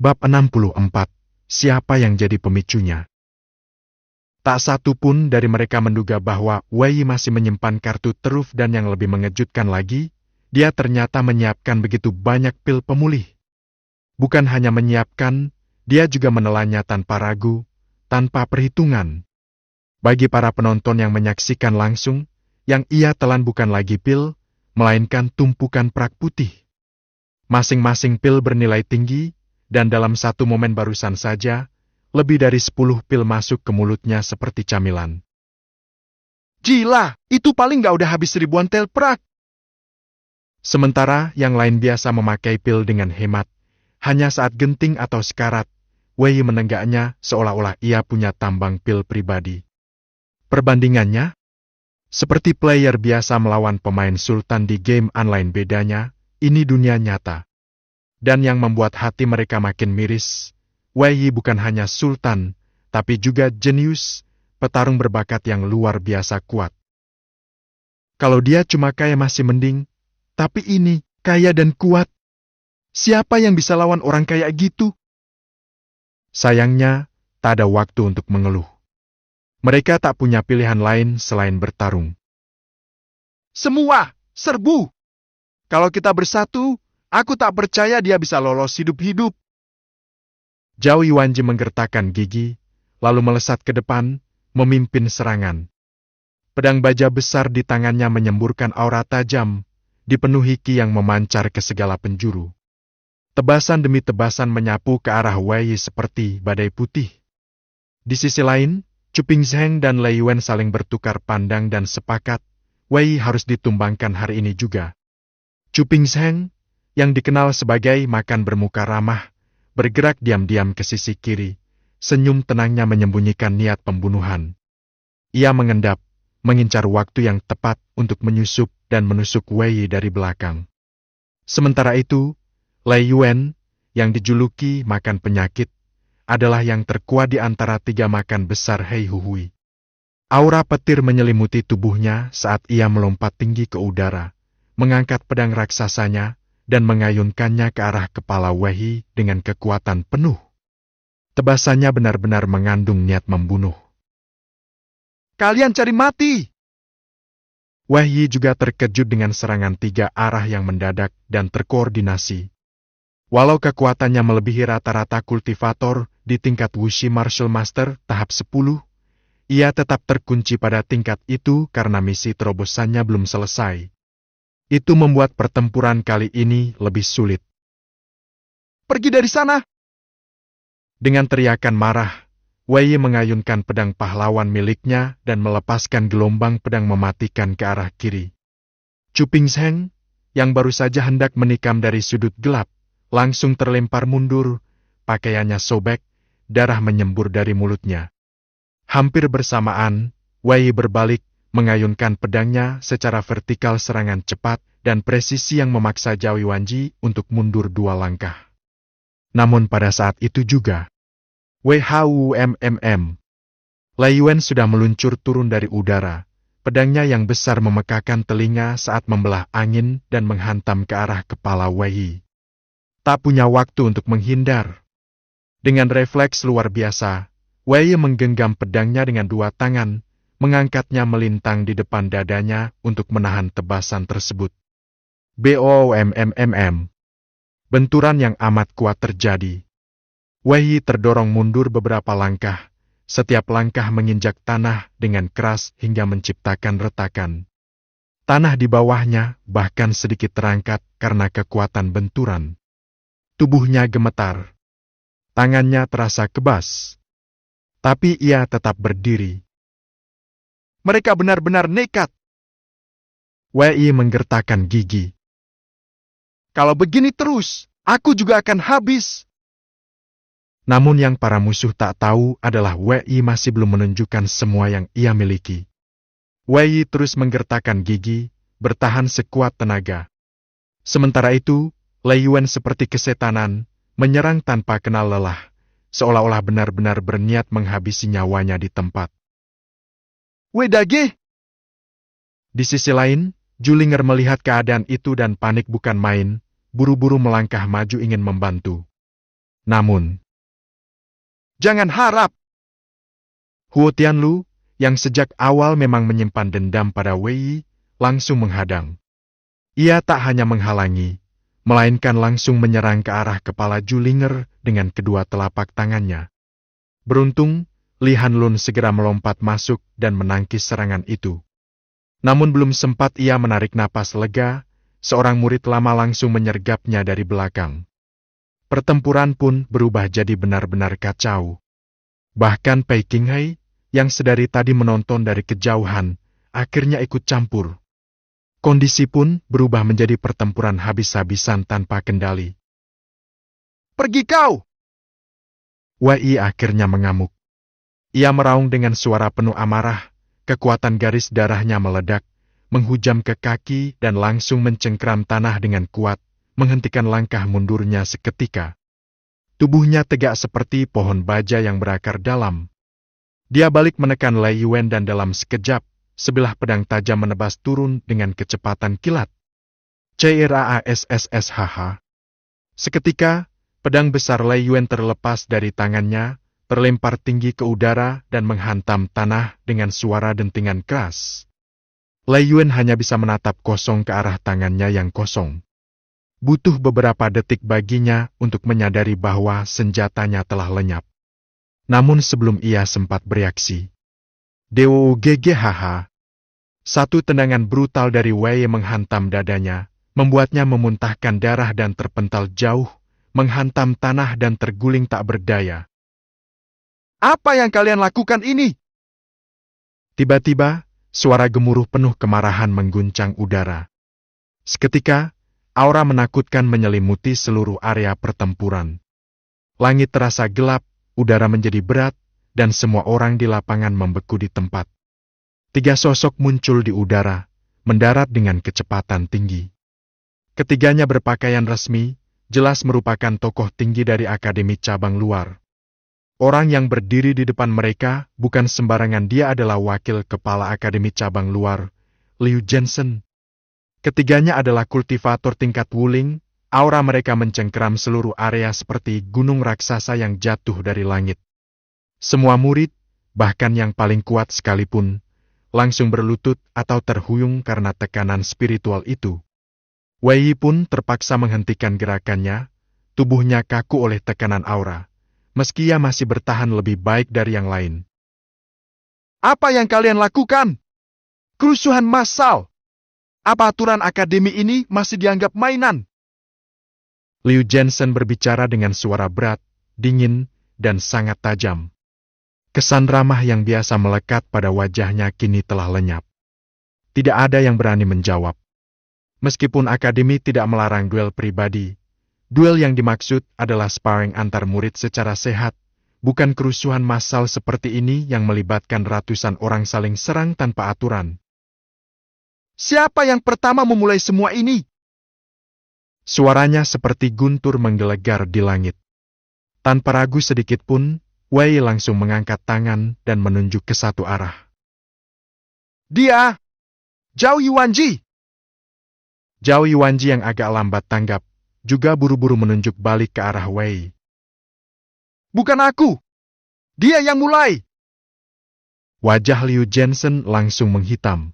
Bab 64. Siapa yang jadi pemicunya? Tak satu pun dari mereka menduga bahwa Wei masih menyimpan kartu truf, dan yang lebih mengejutkan lagi, dia ternyata menyiapkan begitu banyak pil pemulih. Bukan hanya menyiapkan, dia juga menelannya tanpa ragu, tanpa perhitungan. Bagi para penonton yang menyaksikan langsung, yang ia telan bukan lagi pil, melainkan tumpukan prak putih. Masing-masing pil bernilai tinggi, dan dalam satu momen barusan saja, lebih dari 10 pil masuk ke mulutnya seperti camilan. Gila, itu paling gak udah habis ribuan tel prak. Sementara yang lain biasa memakai pil dengan hemat, hanya saat genting atau sekarat, Wei menenggaknya seolah-olah ia punya tambang pil pribadi. Perbandingannya, seperti player biasa melawan pemain sultan di game online, bedanya, ini dunia nyata. Dan yang membuat hati mereka makin miris, Wei bukan hanya sultan, tapi juga jenius, petarung berbakat yang luar biasa kuat. Kalau dia cuma kaya masih mending, tapi ini, kaya dan kuat. Siapa yang bisa lawan orang kaya gitu? Sayangnya, tak ada waktu untuk mengeluh. Mereka tak punya pilihan lain selain bertarung. Semua, serbu! Kalau kita bersatu, aku tak percaya dia bisa lolos hidup-hidup. Zhao Yuanji menggertakkan gigi, lalu melesat ke depan, memimpin serangan. Pedang baja besar di tangannya menyemburkan aura tajam, dipenuhi ki yang memancar ke segala penjuru. Tebasan demi tebasan menyapu ke arah Wei seperti badai putih. Di sisi lain, Chu Pingzheng dan Lei Yuan saling bertukar pandang dan sepakat, Wei harus ditumbangkan hari ini juga. Chu Pingzheng, yang dikenal sebagai makan bermuka ramah, bergerak diam-diam ke sisi kiri, senyum tenangnya menyembunyikan niat pembunuhan. Ia mengendap, mengincar waktu yang tepat untuk menyusup dan menusuk Wei dari belakang. Sementara itu, Lei Yuan, yang dijuluki makan penyakit, adalah yang terkuat di antara tiga makan besar Hei Huhui. Aura petir menyelimuti tubuhnya saat ia melompat tinggi ke udara, mengangkat pedang raksasanya, dan mengayunkannya ke arah kepala Wei dengan kekuatan penuh. Tebasannya benar-benar mengandung niat membunuh. Kalian cari mati! Wei juga terkejut dengan serangan tiga arah yang mendadak dan terkoordinasi. Walau kekuatannya melebihi rata-rata kultivator di tingkat Wuxi Martial Master tahap 10, ia tetap terkunci pada tingkat itu karena misi terobosannya belum selesai. Itu membuat pertempuran kali ini lebih sulit. Pergi dari sana! Dengan teriakan marah, Wei mengayunkan pedang pahlawan miliknya dan melepaskan gelombang pedang mematikan ke arah kiri. Chu Pingzheng, yang baru saja hendak menikam dari sudut gelap, langsung terlempar mundur, pakaiannya sobek, darah menyembur dari mulutnya. Hampir bersamaan, Wei berbalik, mengayunkan pedangnya secara vertikal, serangan cepat dan presisi yang memaksa Zhao Yuanji untuk mundur 2 langkah. Namun pada saat itu juga, Lei Yuan sudah meluncur turun dari udara, pedangnya yang besar memekakan telinga saat membelah angin dan menghantam ke arah kepala Wei. Tak punya waktu untuk menghindar. Dengan refleks luar biasa, Wei menggenggam pedangnya dengan 2 tangan, mengangkatnya melintang di depan dadanya untuk menahan tebasan tersebut. BOMMMM. Benturan yang amat kuat terjadi. Wei terdorong mundur beberapa langkah, setiap langkah menginjak tanah dengan keras hingga menciptakan retakan. Tanah di bawahnya bahkan sedikit terangkat karena kekuatan benturan. Tubuhnya gemetar. Tangannya terasa kebas. Tapi ia tetap berdiri. Mereka benar-benar nekat. Wei menggertakkan gigi. Kalau begini terus, aku juga akan habis. Namun yang para musuh tak tahu adalah Wei masih belum menunjukkan semua yang ia miliki. Wei terus menggertakkan gigi, bertahan sekuat tenaga. Sementara itu, Lei Yuan seperti kesetanan, menyerang tanpa kenal lelah, seolah-olah benar-benar berniat menghabisi nyawanya di tempat. Wedage! Di sisi lain, Julinger melihat keadaan itu dan panik bukan main, buru-buru melangkah maju ingin membantu. Namun, jangan harap. Huo Tianlu, yang sejak awal memang menyimpan dendam pada Wei, langsung menghadang. Ia tak hanya menghalangi, melainkan langsung menyerang ke arah kepala Julinger dengan kedua telapak tangannya. Beruntung, Li Hanlun segera melompat masuk dan menangkis serangan itu. Namun belum sempat ia menarik napas lega, seorang murid lama langsung menyergapnya dari belakang. Pertempuran pun berubah jadi benar-benar kacau. Bahkan Pei Qinghai, yang sedari tadi menonton dari kejauhan, akhirnya ikut campur. Kondisi pun berubah menjadi pertempuran habis-habisan tanpa kendali. Pergi kau! Wei akhirnya mengamuk. Ia meraung dengan suara penuh amarah, kekuatan garis darahnya meledak, menghujam ke kaki dan langsung mencengkram tanah dengan kuat, menghentikan langkah mundurnya seketika. Tubuhnya tegak seperti pohon baja yang berakar dalam. Dia balik menekan Lei Yuan dan dalam sekejap, sebilah pedang tajam menebas turun dengan kecepatan kilat. CRASSSHH. Seketika, pedang besar Lei Yuan terlepas dari tangannya, terlempar tinggi ke udara dan menghantam tanah dengan suara dentingan keras. Lei Yuan hanya bisa menatap kosong ke arah tangannya yang kosong. Butuh beberapa detik baginya untuk menyadari bahwa senjatanya telah lenyap. Namun sebelum ia sempat bereaksi, DOGGHH. Satu tendangan brutal dari Wei menghantam dadanya, membuatnya memuntahkan darah dan terpental jauh, menghantam tanah dan terguling tak berdaya. Apa yang kalian lakukan ini? Tiba-tiba, suara gemuruh penuh kemarahan mengguncang udara. Seketika, aura menakutkan menyelimuti seluruh area pertempuran. Langit terasa gelap, udara menjadi berat, dan semua orang di lapangan membeku di tempat. 3 sosok muncul di udara, mendarat dengan kecepatan tinggi. Ketiganya berpakaian resmi, jelas merupakan tokoh tinggi dari Akademi Cabang Luar. Orang yang berdiri di depan mereka bukan sembarangan, dia adalah wakil kepala Akademi Cabang Luar, Liu Jensen. Ketiganya adalah kultivator tingkat Wuling, aura mereka mencengkeram seluruh area seperti gunung raksasa yang jatuh dari langit. Semua murid, bahkan yang paling kuat sekalipun, langsung berlutut atau terhuyung karena tekanan spiritual itu. Wei pun terpaksa menghentikan gerakannya, tubuhnya kaku oleh tekanan aura, meski ia masih bertahan lebih baik dari yang lain. Apa yang kalian lakukan? Kerusuhan massal! Apa aturan akademi ini masih dianggap mainan? Liu Jensen berbicara dengan suara berat, dingin, dan sangat tajam. Kesan ramah yang biasa melekat pada wajahnya kini telah lenyap. Tidak ada yang berani menjawab. Meskipun akademi tidak melarang duel pribadi, duel yang dimaksud adalah sparring antar murid secara sehat, bukan kerusuhan massal seperti ini yang melibatkan ratusan orang saling serang tanpa aturan. Siapa yang pertama memulai semua ini? Suaranya seperti guntur menggelegar di langit. Tanpa ragu sedikit pun, Wei langsung mengangkat tangan dan menunjuk ke satu arah. Dia! Zhao Yuanji! Zhao Yuanji yang agak lambat tanggap, juga buru-buru menunjuk balik ke arah Wei. Bukan aku! Dia yang mulai! Wajah Liu Jensen langsung menghitam.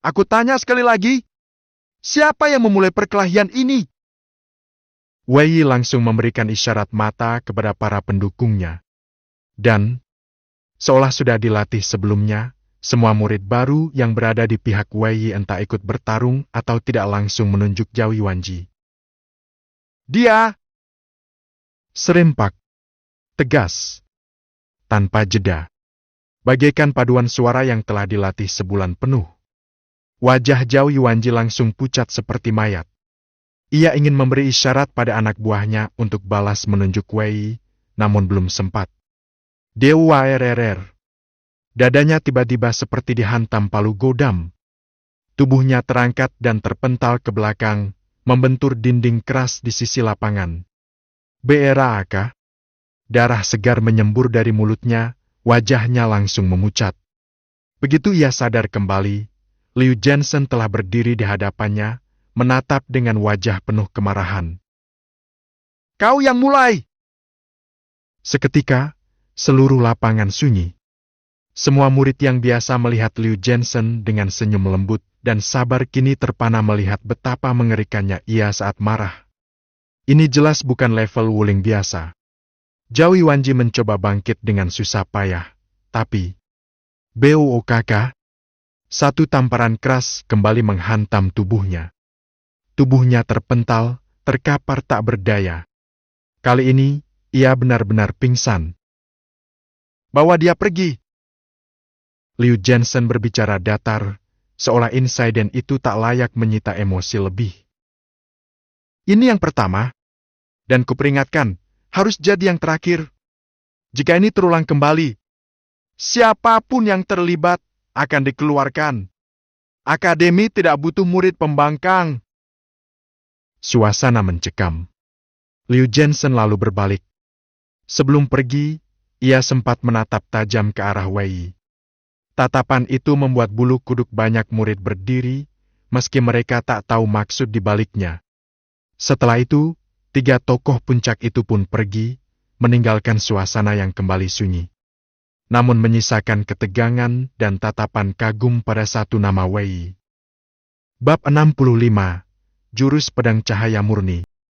Aku tanya sekali lagi, siapa yang memulai perkelahian ini? Wei langsung memberikan isyarat mata kepada para pendukungnya. Dan, seolah sudah dilatih sebelumnya, semua murid baru yang berada di pihak Wei entah ikut bertarung atau tidak langsung menunjuk Zhao Yuanji. Dia! Serempak. Tegas. Tanpa jeda. Bagaikan paduan suara yang telah dilatih sebulan penuh. Wajah Zhao Yuanji langsung pucat seperti mayat. Ia ingin memberi isyarat pada anak buahnya untuk balas menunjuk Wei, namun belum sempat. Dewa RRR. Dadanya tiba-tiba seperti dihantam palu godam. Tubuhnya terangkat dan terpental ke belakang, membentur dinding keras di sisi lapangan. BRAK. Darah segar menyembur dari mulutnya, wajahnya langsung memucat. Begitu ia sadar kembali, Liu Jensen telah berdiri di hadapannya, menatap dengan wajah penuh kemarahan. kau yang mulai. Seketika, seluruh lapangan sunyi. Semua murid yang biasa melihat Liu Jensen dengan senyum lembut dan sabar kini terpana melihat betapa mengerikannya ia saat marah. Ini jelas bukan level Wuling biasa. Zhao Yuanji mencoba bangkit dengan susah payah, tapi BOOKK, satu tamparan keras kembali menghantam tubuhnya. Tubuhnya terpental, terkapar tak berdaya. Kali ini, ia benar-benar pingsan. Bawa dia pergi. Liu Jensen berbicara datar, seolah insiden itu tak layak menyita emosi lebih. Ini yang pertama, dan kuperingatkan, harus jadi yang terakhir. Jika ini terulang kembali, siapapun yang terlibat akan dikeluarkan. Akademi tidak butuh murid pembangkang. Suasana mencekam. Liu Jensen lalu berbalik. Sebelum pergi, ia sempat menatap tajam ke arah Wei. Tatapan itu membuat bulu kuduk banyak murid berdiri, meski mereka tak tahu maksud di baliknya. Setelah itu, 3 tokoh puncak itu pun pergi, meninggalkan suasana yang kembali sunyi. Namun menyisakan ketegangan dan tatapan kagum pada satu nama Wei. Bab 65, Jurus Pedang Cahaya Murni.